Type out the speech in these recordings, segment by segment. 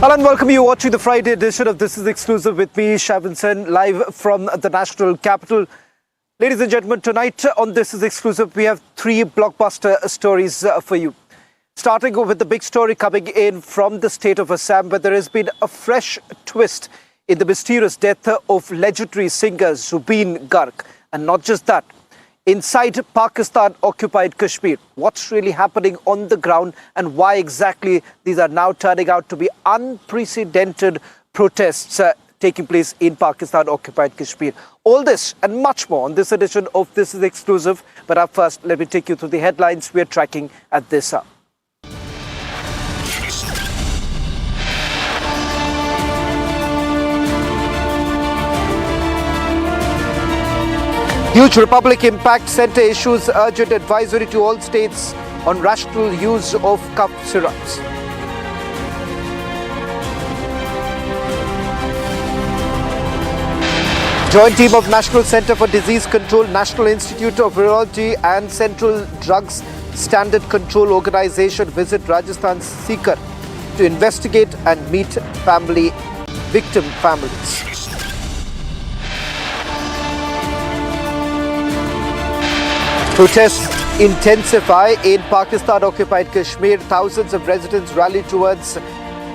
Hello and welcome you watching the Friday edition of This Is Exclusive with me, Shavinson, live from the national capital. Ladies and gentlemen, tonight on This Is Exclusive, we have three blockbuster stories for you. Starting with the big story coming in from the state of Assam, where there has been a fresh twist in the mysterious death of legendary singer Zubeen Garg. And not just that, inside Pakistan-occupied Kashmir, what's really happening on the ground and why exactly these are now turning out to be unprecedented protests taking place in Pakistan-occupied Kashmir. All this and much more on this edition of This Is Exclusive. But up first, let me take you through the headlines we're tracking at this hour. Huge Republic Impact Centre issues urgent advisory to all states on rational use of cough syrups. Joint team of National Centre for Disease Control, National Institute of Virology and Central Drugs Standard Control Organisation visit Rajasthan's Sikar to investigate and meet victim families. Protests intensify in Pakistan-occupied Kashmir. Thousands of residents rally towards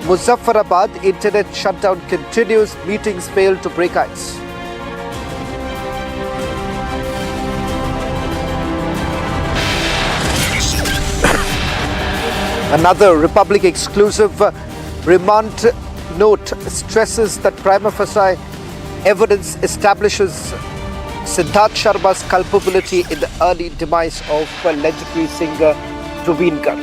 Muzaffarabad. Internet shutdown continues. Meetings fail to break ice. Another Republic exclusive remand note stresses that prima facie evidence establishes Siddharth Sharma's culpability in the early demise of legendary singer Zubeen Garg.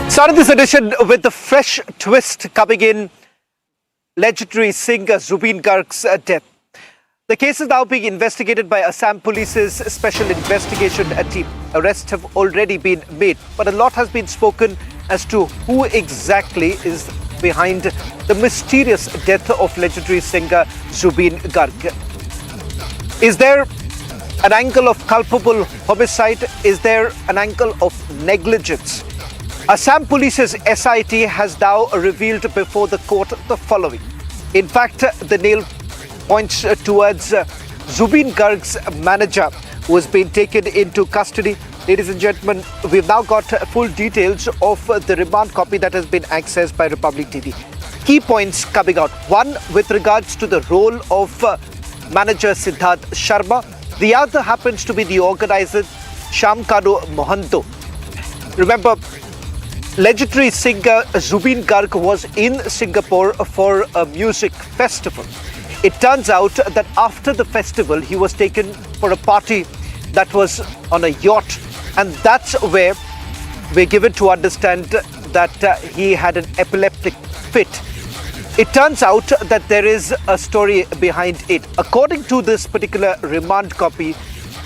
Starting this edition with the fresh twist coming in legendary singer Zubeen Garg's death. The case is now being investigated by Assam Police's Special Investigation Team. Arrests have already been made, but a lot has been spoken as to who exactly is behind the mysterious death of legendary singer Zubeen Garg. Is there an angle of culpable homicide? Is there an angle of negligence? Assam Police's SIT has now revealed before the court the following. In fact, the nail points towards Zubeen Garg's manager, who has been taken into custody. Ladies and gentlemen, we've now got full details of the remand copy that has been accessed by Republic TV. Key points coming out. One, with regards to the role of manager Siddharth Sharma. The other happens to be the organizer Shamkanu Mohanto. Remember, legendary singer Zubeen Garg was in Singapore for a music festival. It turns out that after the festival, he was taken for a party that was on a yacht. And that's where we're given to understand that he had an epileptic fit. It turns out that there is a story behind it. According to this particular remand copy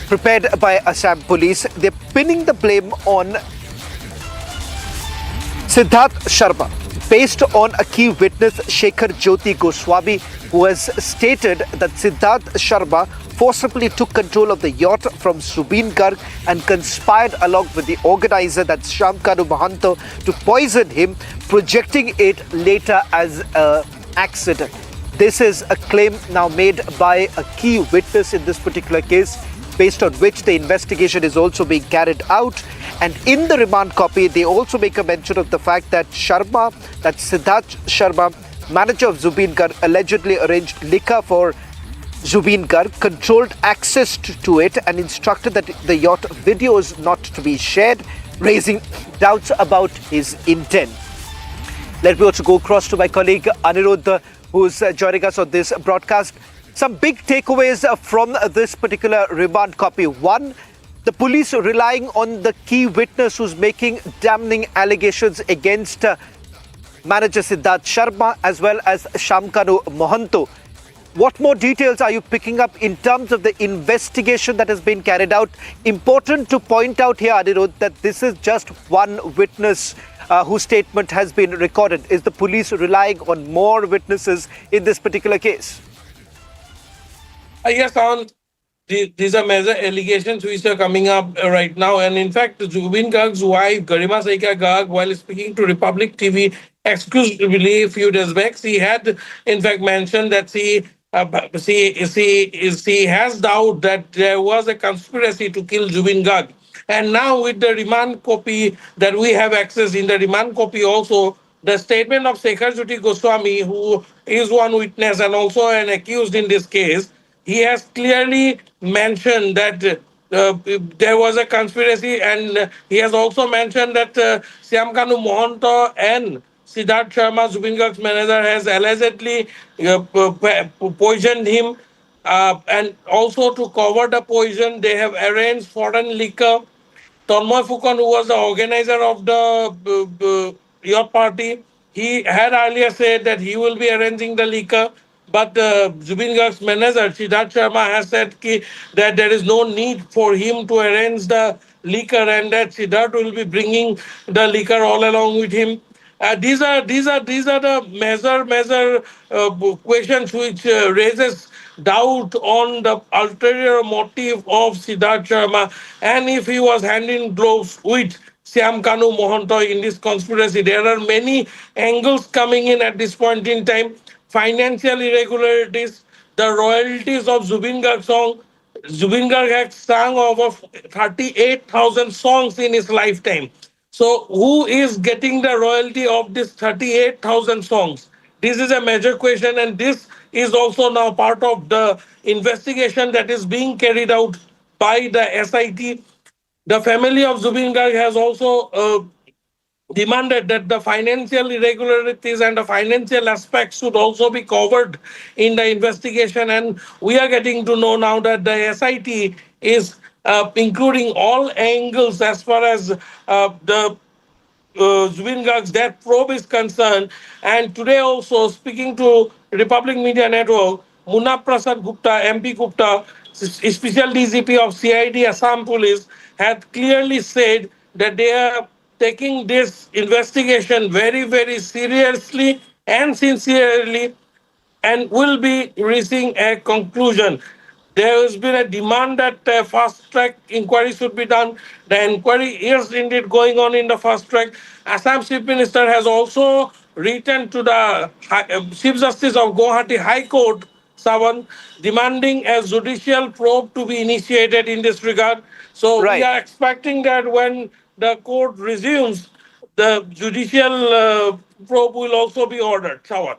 prepared by Assam Police, they're pinning the blame on Siddharth Sharma, based on a key witness, Shekhar Jyoti Goswami, who has stated that Siddharth Sharma forcibly took control of the yacht from Zubeen Garg and conspired along with the organizer, that's Shamkanu Mohanto, to poison him, projecting it later as an accident. This is a claim now made by a key witness in this particular case, based on which the investigation is also being carried out. And in the remand copy, they also make a mention of the fact that Siddharth Sharma, manager of Zubeen Garg, allegedly arranged liquor for Zubeen Garg, controlled access to it and instructed that the yacht videos not to be shared, raising doubts about his intent. Let me also go across to my colleague Anirudh, who's joining us on this broadcast. Some big takeaways from this particular remand copy. One, the police relying on the key witness who's making damning allegations against manager Siddharth Sharma as well as Shamkanu Mohanto. What more details are you picking up in terms of the investigation that has been carried out? Important to point out here, Anirudh, that this is just one witness whose statement has been recorded. Is the police relying on more witnesses in this particular case? Yes, Anand. these are major allegations which are coming up right now. And in fact, Zubin Garg's wife, Garima Saika Garg, while speaking to Republic TV exclusively a few days back, she had in fact mentioned that she has doubt that there was a conspiracy to kill Zubin Garg. And now with the remand copy that we have access in the remand copy also, the statement of Shekhar Jyoti Goswami, who is one witness and also an accused in this case, he has clearly mentioned that there was a conspiracy, and he has also mentioned that Syamkanu Mohanto and Siddharth Sharma, Zubin Garg's manager, has allegedly poisoned him. And also to cover the poison, they have arranged foreign liquor. Tanmoy Fukan, who was the organizer of the yacht party, he had earlier said that he will be arranging the liquor. But Zubin Garg's manager, Siddharth Sharma, has said that there is no need for him to arrange the liquor and that Siddharth will be bringing the liquor all along with him. These are the major questions which raises doubt on the ulterior motive of Siddharth Sharma, and if he was hand in gloves with Syam Kanu Mohanto in this conspiracy. There are many angles coming in at this point in time. Financial irregularities, the royalties of Zubin Garg song. Zubin Garg had sung over 38,000 songs in his lifetime. So, who is getting the royalty of this 38,000 songs? This is a major question, and this is also now part of the investigation that is being carried out by the SIT. The family of Zubin Garg has also demanded that the financial irregularities and the financial aspects should also be covered in the investigation. And we are getting to know now that the SIT is including all angles as far as the Zubin Garg's death probe is concerned. And today also, speaking to Republic Media Network, Munna Prasad Gupta, MP Gupta, Special DGP of CID Assam Police, had clearly said that they are taking this investigation very, very seriously and sincerely and will be reaching a conclusion. There has been a demand that fast track inquiry should be done. The inquiry is indeed going on in the fast track. Assam Chief Minister has also written to the Chief Justice of Guwahati High Court, Sawan, demanding a judicial probe to be initiated in this regard. So we Right. are expecting that when the court resumes, the judicial probe will also be ordered. Sawan.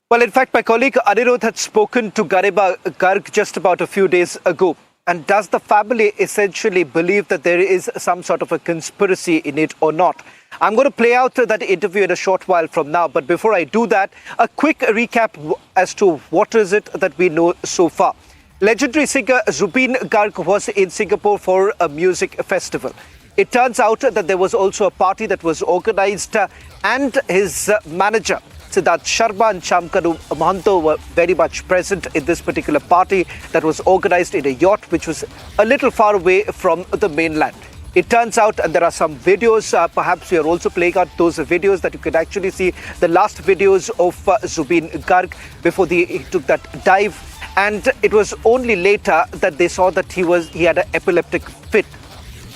Well, in fact, my colleague Anirudh had spoken to Garima Garg just about a few days ago. And does the family essentially believe that there is some sort of a conspiracy in it or not? I'm going to play out that interview in a short while from now. But before I do that, a quick recap as to what is it that we know so far. Legendary singer Zubin Garg was in Singapore for a music festival. It turns out that there was also a party that was organized and his manager, Siddharth Sharma and Syamkanu Mohanto, were very much present in this particular party that was organized in a yacht which was a little far away from the mainland. It turns out, and there are some videos, perhaps we are also playing out those videos that you can actually see, the last videos of Zubin Garg before he took that dive. And it was only later that they saw that he had an epileptic fit.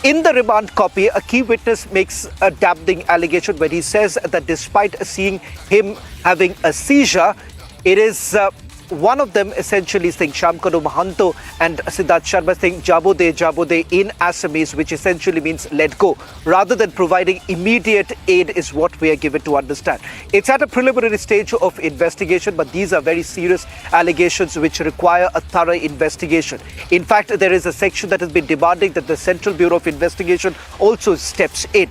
In the remand copy, a key witness makes a damning allegation when he says that despite seeing him having a seizure, it is one of them essentially saying Syamkanu Mohanto and Siddharth Sharma saying Jabo de in Assamese, which essentially means let go, rather than providing immediate aid is what we are given to understand. It's at a preliminary stage of investigation, but these are very serious allegations which require a thorough investigation. In fact, there is a section that has been demanding that the Central Bureau of Investigation also steps in.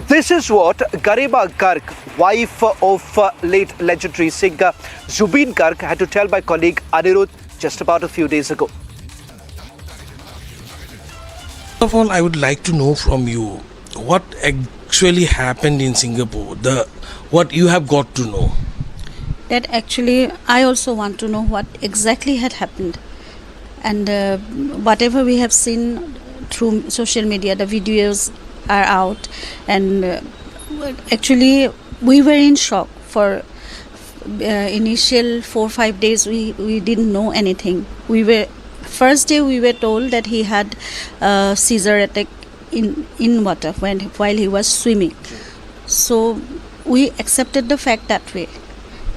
This is what Garima Garg, wife of late legendary singer Zubin Garg, had to tell my colleague Anirudh just about a few days ago. First of all, I would like to know from you what actually happened in Singapore, what you have got to know. That actually, I also want to know what exactly had happened. And whatever we have seen through social media, the videos are out. And actually, we were in shock for initial 4-5 days we didn't know anything. First day we were told that he had seizure attack in water while he was swimming. So we accepted the fact that way.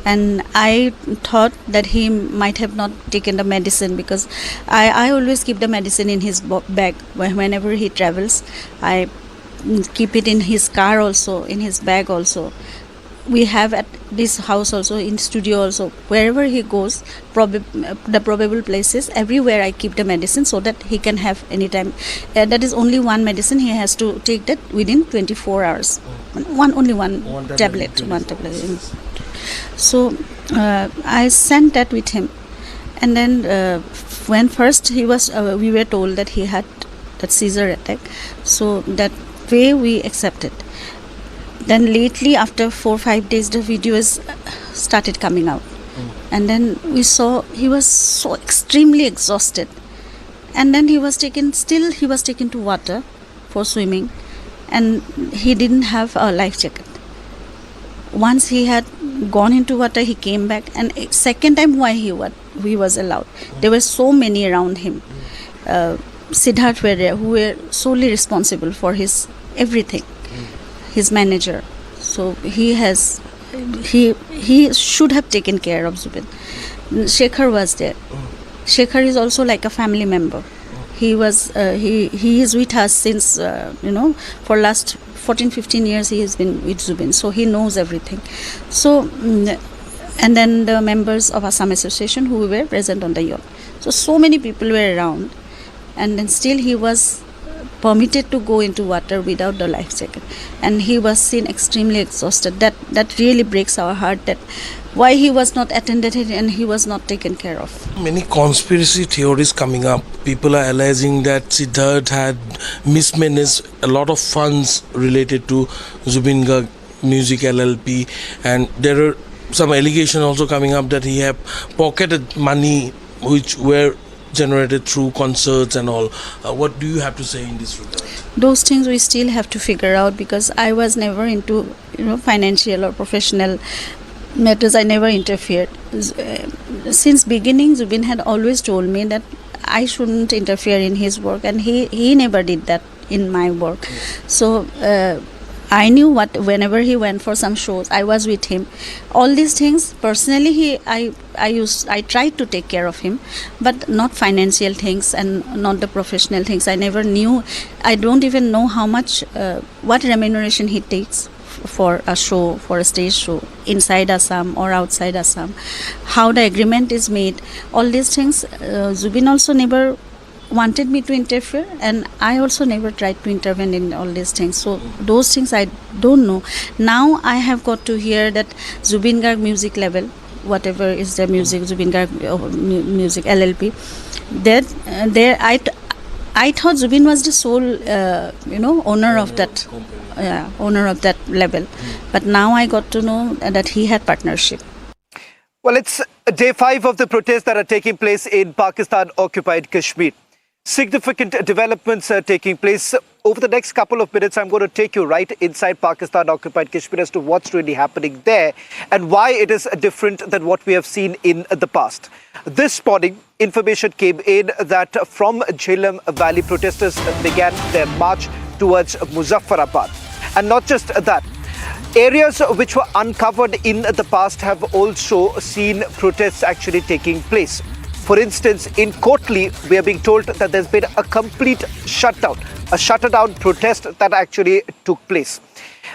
And I thought that he might have not taken the medicine, because I always keep the medicine in his bag whenever he travels. I keep it in his car also, in his bag also. We have at this house also, in studio also, wherever he goes, the probable places, everywhere I keep the medicine so that he can have anytime. That is only one medicine, he has to take that within 24 hours. Only one tablet. So I sent that with him, and then when first he was, we were told that he had that seizure attack. So that way we accepted. Then lately, after 4-5 days, the videos started coming out, and then we saw he was so extremely exhausted, and then he was taken to water for swimming, and he didn't have a life jacket. Once he had gone into water, he came back, and second time why he was allowed. There were so many around him. Siddharth were there, who were solely responsible for his everything. His manager. So he should have taken care of Zubin. Shekhar was there. Shekhar is also like a family member. He is with us since for last 14-15 years he has been with Zubin, so he knows everything. So and then the members of Assam Association who were present on the yacht. So many people were around, and then still he was permitted to go into water without the life jacket, and he was seen extremely exhausted. That really breaks our heart, that why he was not attended and he was not taken care of. Many conspiracy theories coming up. People are alleging that Siddharth had mismanaged a lot of funds related to Zubin Garg Music LLP, and there are some allegations also coming up that he had pocketed money which were generated through concerts and all. What do you have to say in this regard? Those things we still have to figure out, because I was never into financial or professional matters. I never interfered. Since beginning, Zubin had always told me that I shouldn't interfere in his work, and he never did that in my work. So I knew whenever he went for some shows, I was with him. All these things personally, I tried to take care of him, but not financial things and not the professional things. I never knew. I don't even know how much, what remuneration he takes for a show, for a stage show, inside Assam or outside Assam, how the agreement is made. All these things, Zubin also never wanted me to interfere, and I also never tried to intervene in all these things. So those things I don't know. Now I have got to hear that Zubin Garg Music Label, whatever is the music, Zubin Garg Music LLP, that I thought Zubin was the sole owner of that label, but now I got to know that he had partnership. Well, it's day 5 of the protests that are taking place in Pakistan-occupied Kashmir. Significant developments are taking place. Over the next couple of minutes, I'm going to take you right inside Pakistan-occupied Kashmir as to what's really happening there and why it is different than what we have seen in the past. This morning, information came in that from Jhelum Valley, protesters began their march towards Muzaffarabad. And not just that, areas which were uncovered in the past have also seen protests actually taking place. For instance, in Kotli, we are being told that there's been a complete shutdown, a shutdown protest that actually took place.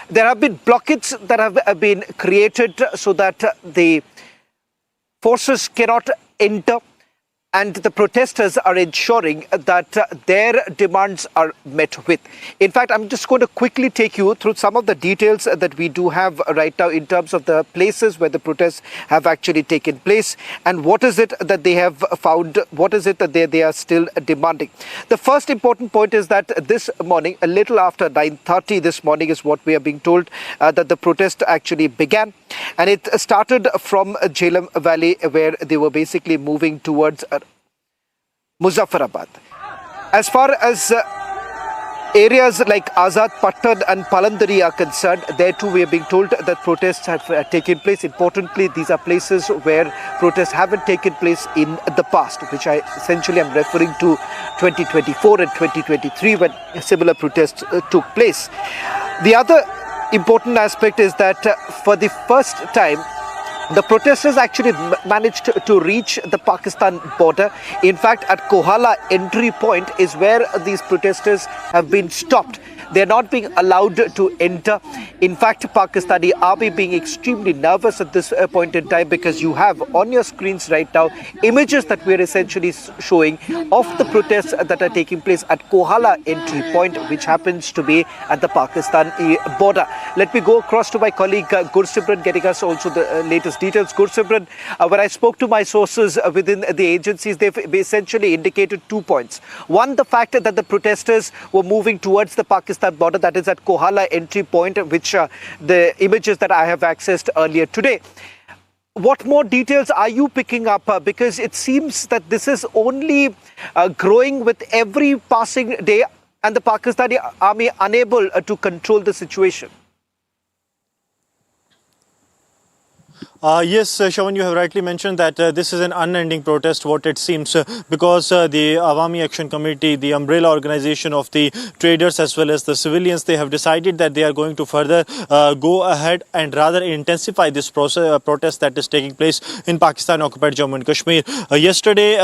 There have been blockades that have been created so that the forces cannot enter, and the protesters are ensuring that their demands are met with. In fact, I'm just going to quickly take you through some of the details that we do have right now in terms of the places where the protests have actually taken place and what is it that they have found, what is it that they are still demanding. The first important point is that this morning, a little after 9:30 this morning is what we are being told, that the protest actually began. And it started from Jhelum Valley, where they were basically moving towards Muzaffarabad. As far as areas like Azad, Pattan and Palandari are concerned, there too we are being told that protests have taken place. Importantly, these are places where protests haven't taken place in the past, which I essentially am referring to 2024 and 2023 when similar protests took place. The other important aspect is that for the first time, the protesters actually managed to reach the Pakistan border. In fact, at Kohala entry point is where these protesters have been stopped. They're not being allowed to enter. In fact, Pakistani army being extremely nervous at this point in time, because you have on your screens right now images that we're essentially showing of the protests that are taking place at Kohala entry point, which happens to be at the Pakistan border. Let me go across to my colleague Gursimran, getting us also the latest details. Gursimran, when I spoke to my sources within the agencies, they've essentially indicated 2 points. One, the fact that the protesters were moving towards the Pakistan border, that is at Kohala entry point, which the images that I have accessed earlier today. What more details are you picking up? Because it seems that this is only growing with every passing day, and the Pakistani army unable to control the situation. Yes, Shawan, you have rightly mentioned that this is an unending protest, what it seems, because the Awami Action Committee, the umbrella organization of the traders as well as the civilians, they have decided that they are going to further go ahead and rather intensify this protest that is taking place in Pakistan-occupied Jammu and Kashmir. Yesterday,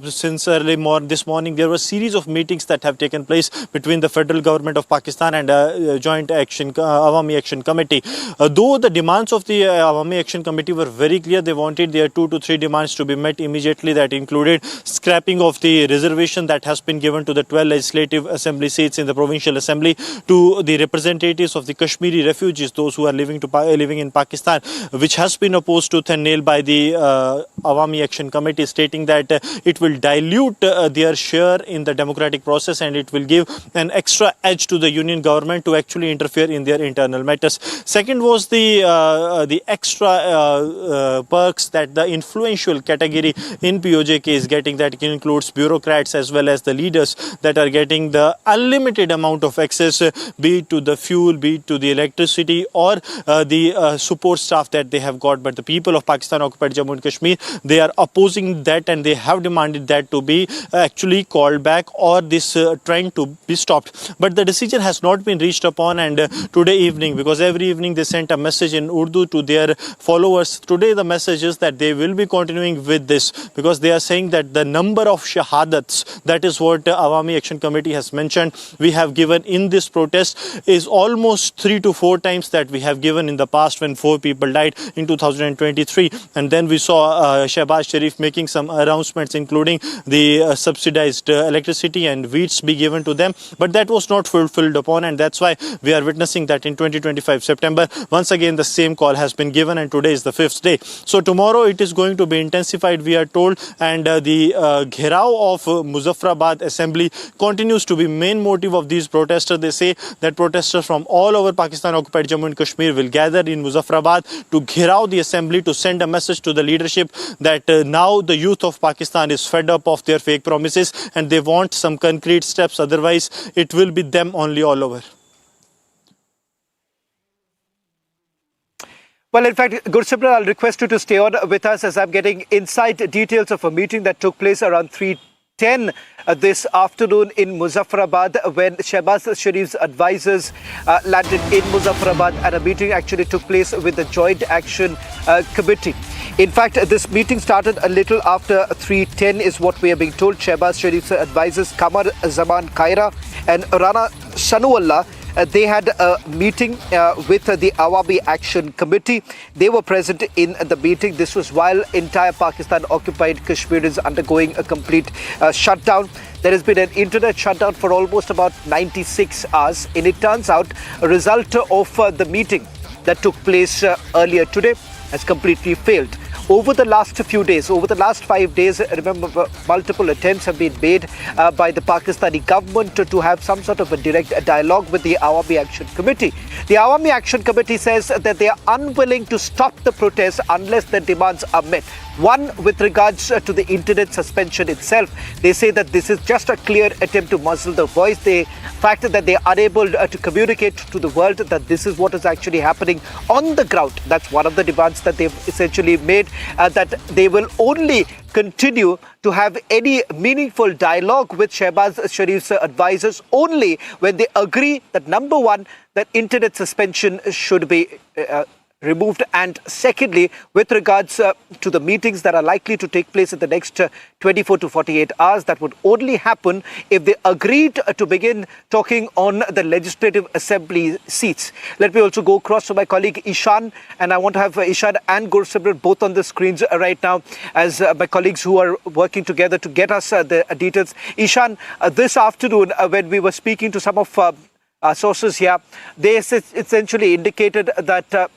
since early this morning, there were a series of meetings that have taken place between the federal government of Pakistan and Joint Action Awami Action Committee. Though the demands of the Awami Action Committee were very clear, they wanted their 2 to 3 demands to be met immediately. That included scrapping of the reservation that has been given to the 12 legislative assembly seats in the provincial assembly to the representatives of the Kashmiri refugees, those who are living in Pakistan, which has been opposed tooth and nail by the Awami Action Committee, stating that it will dilute their share in the democratic process and it will give an extra edge to the union government to actually interfere in their internal matters. Second was the extra perks that the influential category in POJK is getting, that includes bureaucrats as well as the leaders that are getting the unlimited amount of access, be it to the fuel, be it to the electricity or the support staff that they have got. But the people of Pakistan occupied Jammu and Kashmir, they are opposing that and they have demanded that to be actually called back or this trend to be stopped. But the decision has not been reached upon, and today evening, because every evening they sent a message in Urdu to their followers, today the message is that they will be continuing with this, because they are saying that the number of shahadats, that is what Awami Action Committee has mentioned, we have given in this protest is almost 3 to 4 times that we have given in the past when 4 people died in 2023. And then we saw Shehbaz Sharif making some announcements, including the subsidized electricity and wheats be given to them, but that was not fulfilled upon, and that's why we are witnessing that in 2025 September once again the same call has been given, and today is the 5th day. So tomorrow it is going to be intensified, we are told, and the gherao of Muzaffarabad assembly continues to be main motive of these protesters. They say that protesters from all over Pakistan occupied Jammu and Kashmir will gather in Muzaffarabad to gherao the assembly, to send a message to the leadership that now the youth of Pakistan is fed up of their fake promises and they want some concrete steps, otherwise it will be them only all over. Well, in fact, Gursimran, I'll request you to stay on with us as I'm getting inside details of a meeting that took place around 3:10 this afternoon in Muzaffarabad, when Shehbaz Sharif's advisors landed in Muzaffarabad, and a meeting actually took place with the Joint Action Committee. In fact, this meeting started a little after 3:10 is what we are being told. Shehbaz Sharif's advisors Kamar Zaman Khaira and Rana Sanuullah, they had a meeting with the Awami Action Committee. They were present in the meeting. This was while entire Pakistan occupied Kashmir is undergoing a complete shutdown. There has been an internet shutdown for almost about 96 hours, and it turns out a result of the meeting that took place earlier today has completely failed. over the last few days, over the last 5 days, remember, multiple attempts have been made by the Pakistani government to have some sort of a direct dialogue with the Awami Action Committee. The Awami Action Committee says that they are unwilling to stop the protests unless their demands are met. One, with regards to the internet suspension itself, they say that this is just a clear attempt to muzzle the voice. The fact that they are unable to communicate to the world that this is what is actually happening on the ground. That's one of the demands that they've essentially made, that they will only continue to have any meaningful dialogue with Shehbaz Sharif's advisors only when they agree that, number one, that internet suspension should be removed, and secondly, with regards to the meetings that are likely to take place in the next 24 to 48 hours, that would only happen if they agreed to begin talking on the Legislative Assembly seats. Let me also go across to my colleague Ishan, and I want to have Ishan and Gursimran both on the screens right now as my colleagues who are working together to get us the details. Ishan, this afternoon when we were speaking to some of our sources here, they essentially indicated that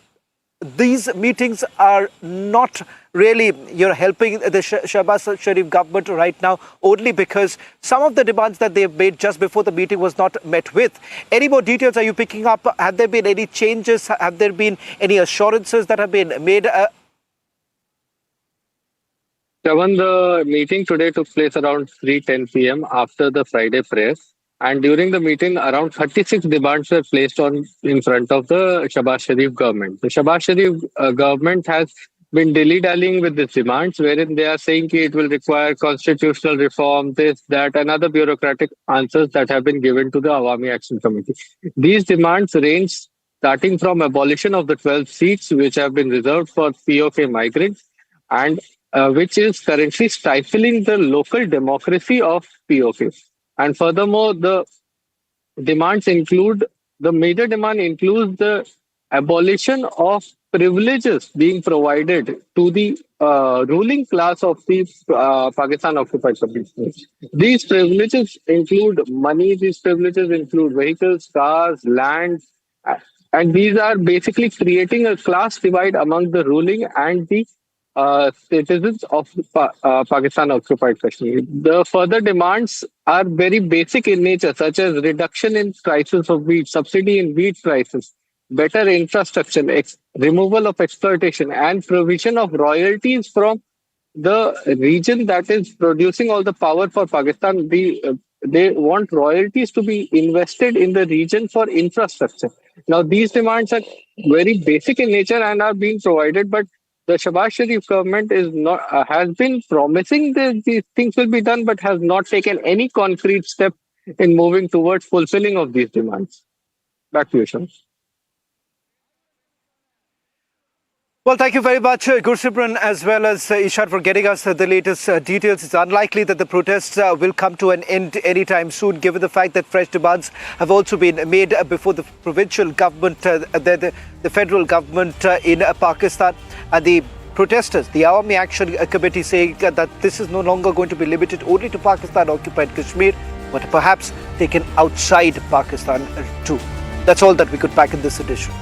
these meetings are not really helping the Shehbaz Sharif government right now, only because some of the demands that they've made just before the meeting was not met with. Any more details are you picking up? Have there been any changes? Have there been any assurances that have been made? Shavan, the meeting today took place around 3:10 p.m. after the Friday prayers. And during the meeting, around 36 demands were placed in front of the Shehbaz Sharif government. The Shehbaz Sharif government has been dilly-dallying with these demands, wherein they are saying it will require constitutional reform, this, that, and other bureaucratic answers that have been given to the Awami Action Committee. These demands range starting from abolition of the 12 seats which have been reserved for POK migrants, and which is currently stifling the local democracy of POK. And furthermore, the major demand includes the abolition of privileges being provided to the ruling class of the Pakistan occupied Kashmir. These privileges include money, these privileges include vehicles, cars, land, and these are basically creating a class divide among the ruling and the citizens of Pakistan occupied Kashmir. The further demands are very basic in nature, such as reduction in prices of wheat, subsidy in wheat prices, better infrastructure, removal of exploitation, and provision of royalties from the region that is producing all the power for Pakistan. They want royalties to be invested in the region for infrastructure. Now, these demands are very basic in nature and are being provided, but the Shehbaz Sharif government has been promising that these things will be done, but has not taken any concrete step in moving towards fulfilling of these demands. Back to you, Sean. Well, thank you very much, Gursimran, as well as Ishan, for getting us the latest details. It's unlikely that the protests will come to an end anytime soon, given the fact that fresh demands have also been made before the provincial government, the federal government in Pakistan. And the protesters, the Awami Action Committee, saying that this is no longer going to be limited only to Pakistan-occupied Kashmir, but perhaps taken outside Pakistan too. That's all that we could pack in this edition.